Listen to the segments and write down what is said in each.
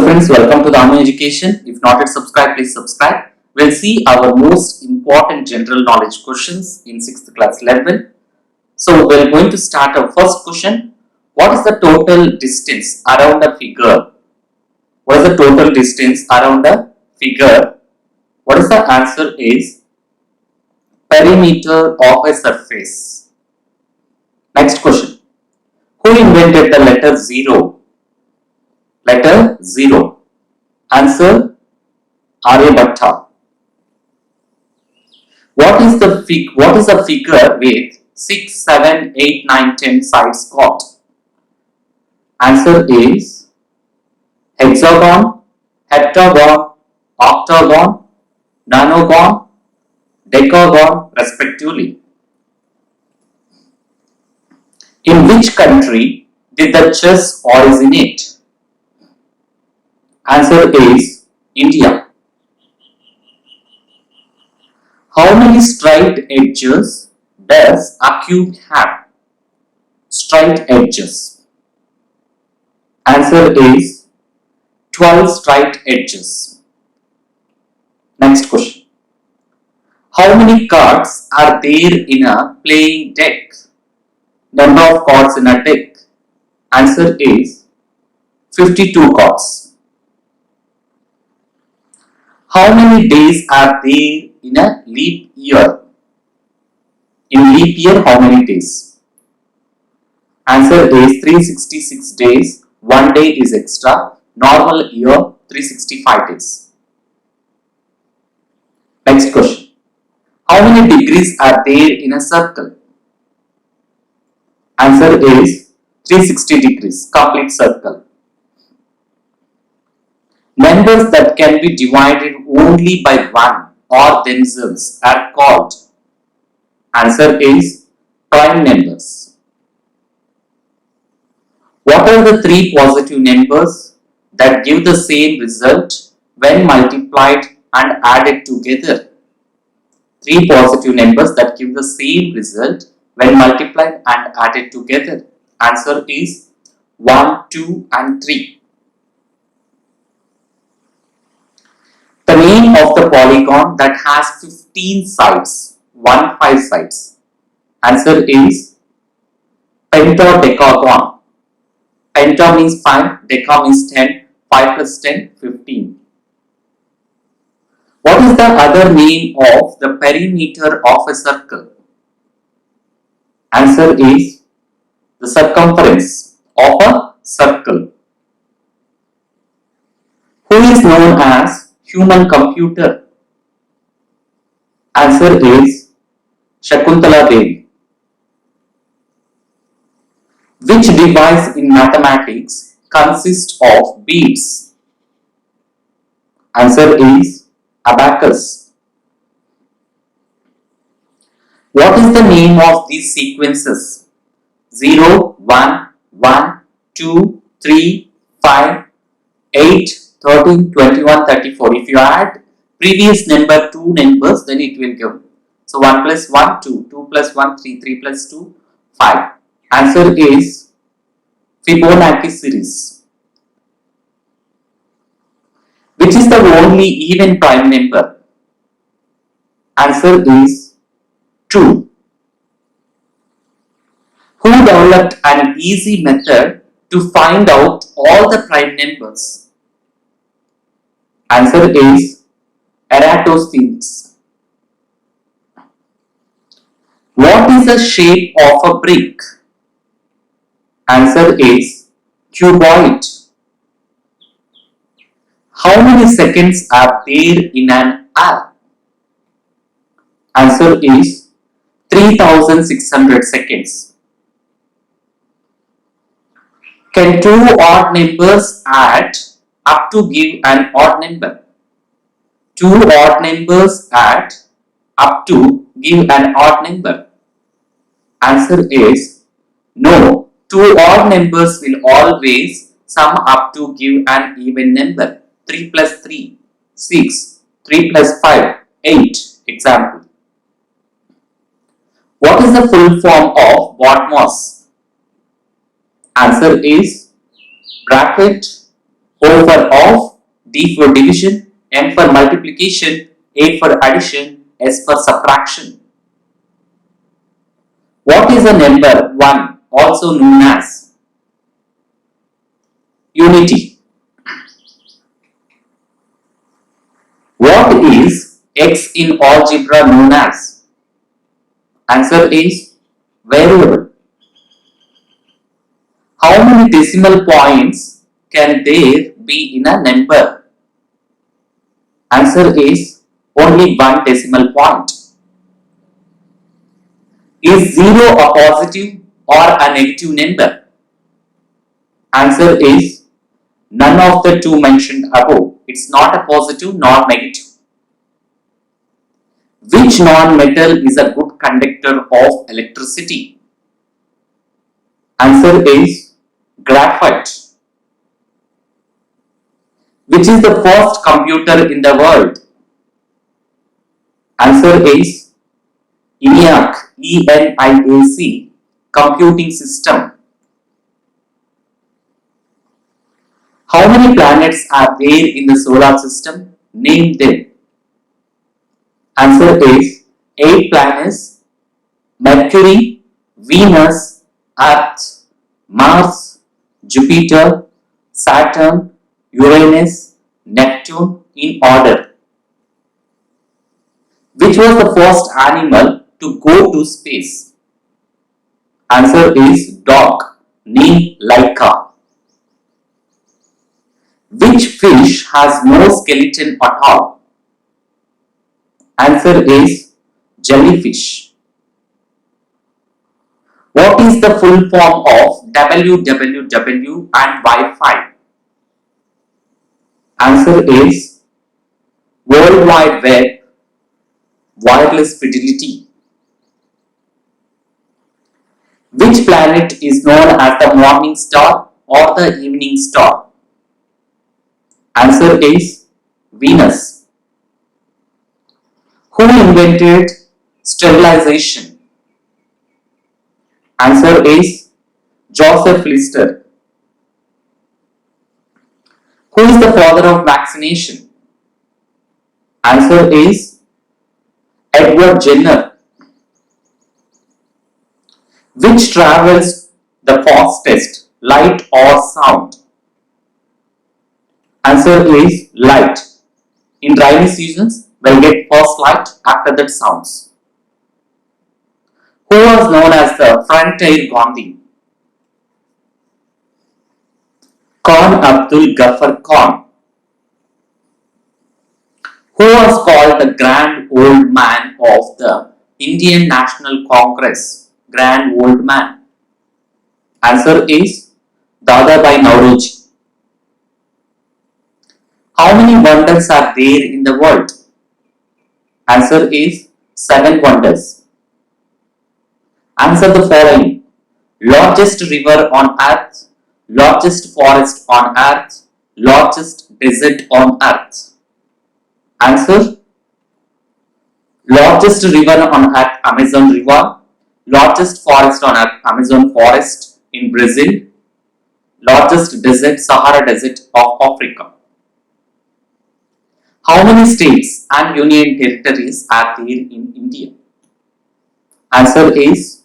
friends, welcome to the Anu Education. If not yet subscribed, please subscribe. We'll see our most important general knowledge questions in 6th class level. So we're going to start our first question. What is the total distance around a figure? What is the total distance around a figure? What is the answer is perimeter of a surface. Next question. Who invented the letter 0? Letter 0. Answer Aryabhatta. What is a figure with 6, 7, 8, 9, 10 sides got? Answer is hexagon, heptagon, octagon, nonagon, decagon respectively. In which country did the chess originate? Answer is India. How many straight edges does a cube have? Straight edges. Answer is 12 straight edges. Next question. How many cards are there in a playing deck? Number of cards in a deck. Answer is 52 cards. How many days are there in a leap year? In leap year, how many days? Answer is 366 days. 1 day is extra. Normal year 365 days. Next question. How many degrees are there in a circle? Answer is 360 degrees. Complete circle. Numbers that can be divided only by 1 or themselves are called. Answer is prime numbers. What are the 3 positive numbers that give the same result when multiplied and added together? 3 positive numbers that give the same result when multiplied and added together. Answer is 1, 2 and 3. The name of the polygon that has 15 sides, 15 sides. Answer is pentadecagon. Penta means 5, deca means 10, 5 plus 10, 15. What is the other name of the perimeter of a circle? Answer is the circumference of a circle. Who is known as human computer? Answer is Shakuntala Devi. Which device in mathematics consists of beads? Answer is abacus. What is the name of these sequences? 0, 1, 1, 2, 3, 5, 8, 13, 21, 34. If you add previous number 2 numbers, then it will give. So 1 plus 1, 2, 2 plus 1, 3, 3 plus 2, 5. Answer is Fibonacci series. Which is the only even prime number? Answer is 2. Who developed an easy method to find out all the prime numbers? Answer is Eratosthenes. What is the shape of a brick? Answer is cuboid. How many seconds are there in an hour? Answer is 3600 seconds. Can 2 odd numbers add up to give an odd number? 2 odd numbers add up to give an odd number. Answer is no. 2 odd numbers will always sum up to give an even number. 3 plus 3, 6. 3 plus 5, 8. Example. What is the full form of BODMAS? Answer is bracket O for off, D for division, M for multiplication, A for addition, S for subtraction. What is the number 1 also known as? Unity. What is X in algebra known as? Answer is variable. How many decimal points can there be in a number? Answer is only one decimal point. Is 0 a positive or a negative number? Answer is none of the two mentioned above. It's not a positive nor negative. Which non-metal is a good conductor of electricity? Answer is graphite. Which is the first computer in the world? Answer is ENIAC, ENIAC, computing system. How many planets are there in the solar system? Name them. Answer is 8 planets: Mercury, Venus, Earth, Mars, Jupiter, Saturn, Uranus, Neptune in order. Which was the first animal to go to space? Answer is dog, named Laika. Which fish has no skeleton at all? Answer is jellyfish. What is the full form of www and Wi-Fi? Answer is World Wide Web Wireless Fidelity. Which planet is known as the morning star or the evening star? Answer is Venus. Who invented sterilization? Answer is Joseph Lister. Who is the father of vaccination? Answer is Edward Jenner. Which travels the fastest, light or sound? Answer is light. In rainy seasons, we'll get first light, after that sounds. Who was known as the Frontier Gandhi? Khan Abdul Ghaffar Khan. Who was called the Grand Old Man of the Indian National Congress? Grand Old Man. Answer is Dadabhai Naoroji. How many wonders are there in the world? Answer is 7 wonders. Answer the following: largest river on earth, largest forest on earth, largest desert on earth. Answer: largest river on earth, Amazon river; largest forest on earth, Amazon forest in Brazil; largest desert, Sahara desert of Africa. How many states and union territories are there in India? Answer is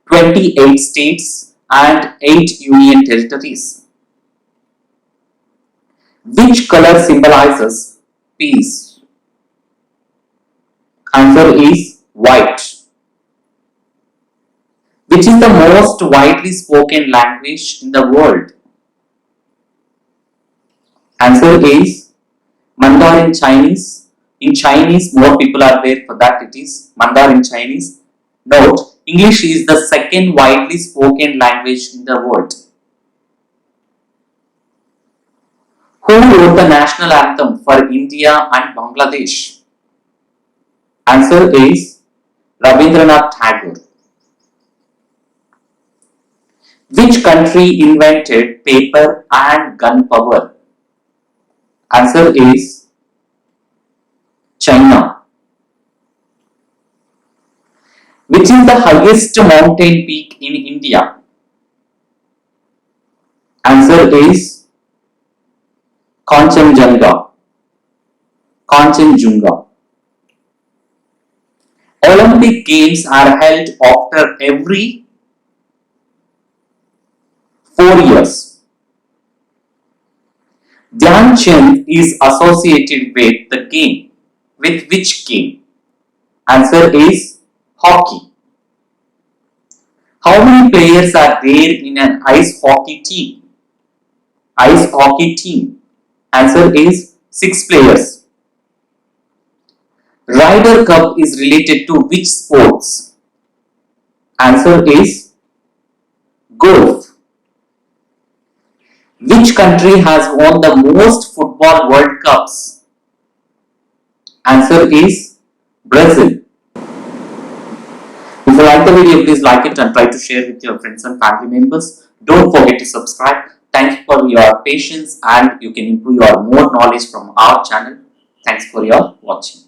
28 states and 8 union territories. Which color symbolizes peace? Answer is white. Which is the most widely spoken language in the world? Answer is Mandarin Chinese. In Chinese, more people are there, for that it is Mandarin Chinese. Note, English is the second widely spoken language in the world. Who wrote the national anthem for India and Bangladesh? Answer is Rabindranath Tagore. Which country invented paper and gunpowder? Answer is China. Which is the highest mountain peak in India? Answer is Kanchenjunga. Kanchenjunga. Olympic Games are held after every 4 years. Dhyan Chand is associated with the game. With which game? Answer is hockey. How many players are there in an ice hockey team? Ice hockey team. Answer is 6 players. Ryder Cup is related to which sports? Answer is golf. Which country has won the most football World Cups? Answer is Brazil. If you like the video, please like it and try to share with your friends and family members. Don't forget to subscribe. Thanks for your patience, and you can improve your more knowledge from our channel. Thanks for your watching.